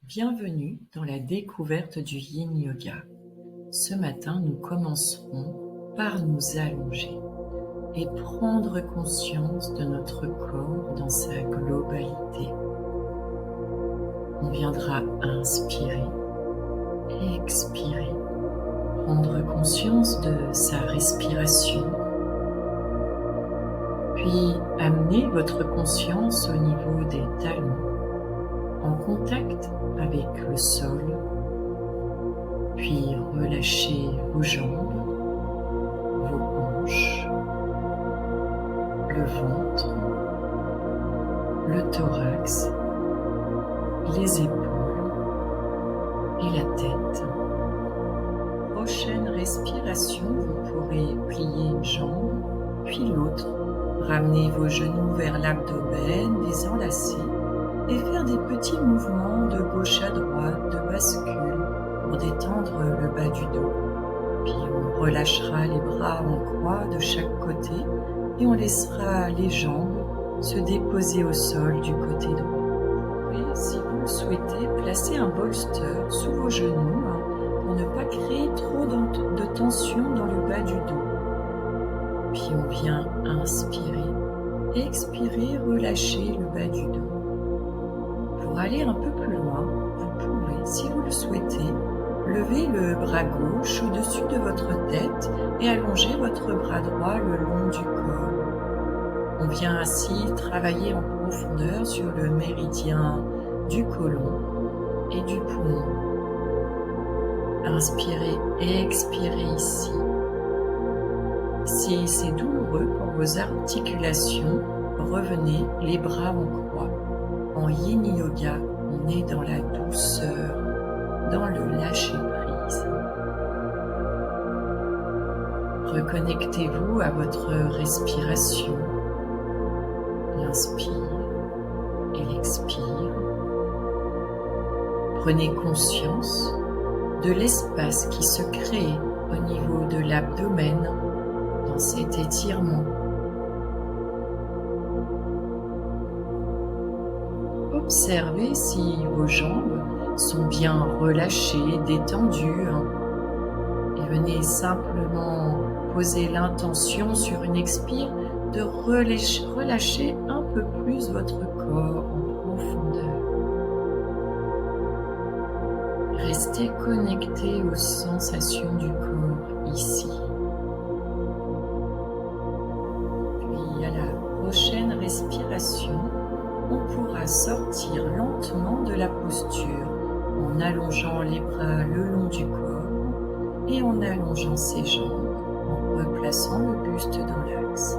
Bienvenue dans la découverte du Yin Yoga. Ce matin, nous commencerons par nous allonger et prendre conscience de notre corps dans sa globalité. On viendra inspirer et expirer, prendre conscience de sa respiration, puis amener votre conscience au niveau des talons, en contact avec le sol, puis relâchez vos jambes, vos hanches, le ventre, le thorax, les épaules et la tête. Prochaine respiration, vous pourrez plier une jambe, puis l'autre. Ramenez vos genoux vers l'abdomen, les enlacer et faire des petits mouvements de gauche à droite, de bascule pour détendre le bas du dos. Puis on relâchera les bras en croix de chaque côté et on laissera les jambes se déposer au sol du côté droit. Et si vous le souhaitez, placez un bolster sous vos genoux pour ne pas créer trop de tension dans le bas du dos. Puis on vient inspirer, expirer, relâcher le bas du dos. Pour aller un peu plus loin, vous pouvez, si vous le souhaitez, lever le bras gauche au-dessus de votre tête et allonger votre bras droit le long du corps. On vient ainsi travailler en profondeur sur le méridien du côlon et du poumon. Inspirez et expirez ici. Si c'est douloureux pour vos articulations, revenez les bras en croix. En Yin Yoga, on est dans la douceur, dans le lâcher-prise. Reconnectez-vous à votre respiration. L'inspire et l'expire. Prenez conscience de l'espace qui se crée au niveau de l'abdomen dans cet étirement. Observez si vos jambes sont bien relâchées, détendues, et venez simplement poser l'intention sur une expire de relâcher un peu plus votre corps en profondeur. Restez connecté aux sensations du corps ici. Puis à la prochaine respiration, on pourra sortir lentement de la posture en allongeant les bras le long du corps et en allongeant ses jambes, en replaçant le buste dans l'axe.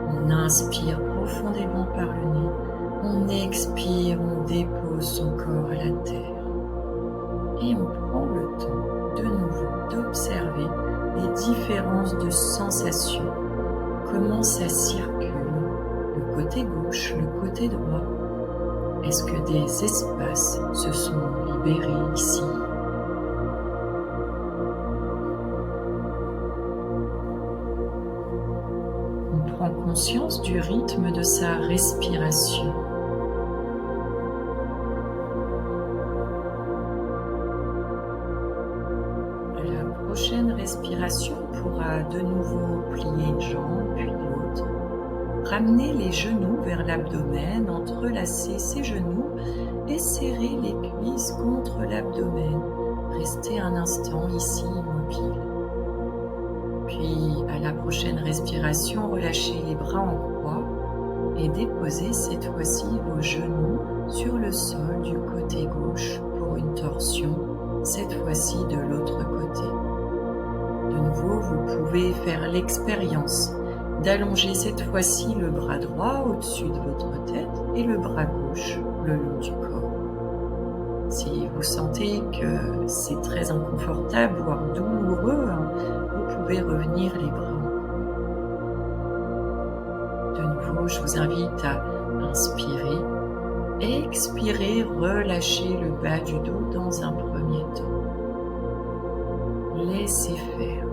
On inspire profondément par le nez, on expire, on dépose son corps à la terre. Et on prend le temps de nouveau d'observer les différences de sensations, comment ça circule. Le côté gauche, le côté droit. Est-ce que des espaces se sont libérés ici? On prend conscience du rythme de sa respiration. À la prochaine respiration, on pourra de nouveau plier une jambe puis l'autre. Ramenez les genoux vers l'abdomen, entrelacez ses genoux et serrez les cuisses contre l'abdomen. Restez un instant ici immobile. Puis à la prochaine respiration, relâchez les bras en croix et déposez cette fois-ci vos genoux sur le sol du côté gauche pour une torsion, cette fois-ci de l'autre côté. De nouveau, vous pouvez faire l'expérience d'allonger cette fois-ci le bras droit au-dessus de votre tête et le bras gauche le long du corps. Si vous sentez que c'est très inconfortable, voire douloureux, vous pouvez revenir les bras en croix. De nouveau, je vous invite à inspirer, expirer, relâcher le bas du dos dans un premier temps. Laissez faire.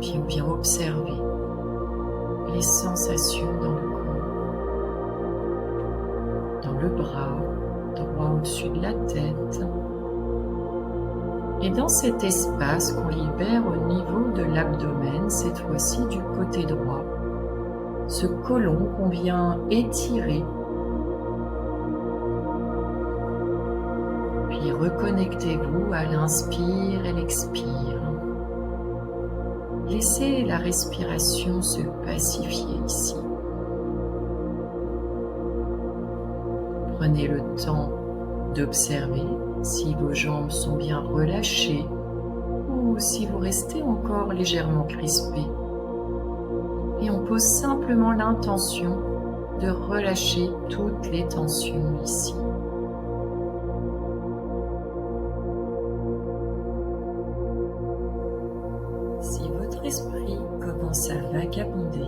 Puis on vient observer les sensations dans le corps. bras, droit au-dessus de la tête. Et dans cet espace qu'on libère au niveau de l'abdomen, cette fois-ci du côté droit, ce côlon qu'on vient étirer. Puis reconnectez-vous à l'inspire et l'expire. Laissez la respiration se pacifier ici. Prenez le temps d'observer si vos jambes sont bien relâchées ou si vous restez encore légèrement crispé. Et on pose simplement l'intention de relâcher toutes les tensions ici. Si votre esprit commence à vagabonder,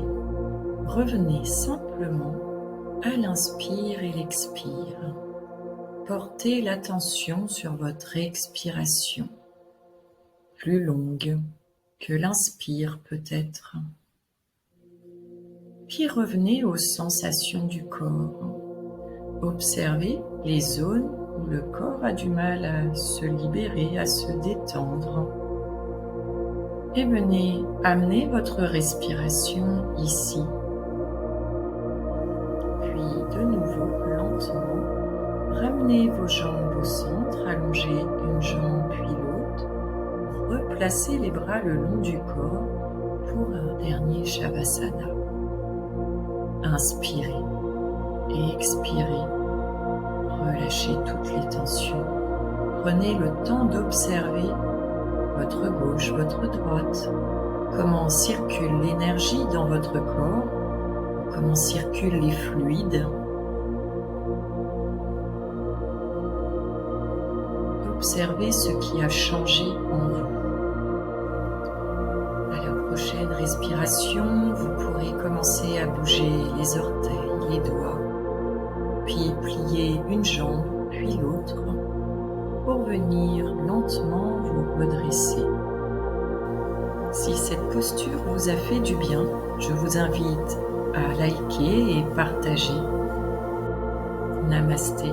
revenez simplement à l'inspire et l'expire. Portez l'attention sur votre expiration, plus longue que l'inspire peut-être. Puis revenez aux sensations du corps. Observez les zones où le corps a du mal à se libérer, à se détendre. Et venez amener votre respiration ici. Puis de nouveau, lentement, ramenez vos jambes au centre, allongez une jambe puis l'autre. Replacez les bras le long du corps pour un dernier Shavasana. Inspirez et expirez. Relâchez toutes les tensions. Prenez le temps d'observer votre gauche, votre droite, comment circule l'énergie dans votre corps, comment circulent les fluides. Observez ce qui a changé en vous. À la prochaine respiration, vous pourrez commencer à bouger les orteils, les doigts, puis plier une jambe, puis l'autre, pour venir lentement vous redresser. Si cette posture vous a fait du bien, je vous invite à liker et partager. Namasté.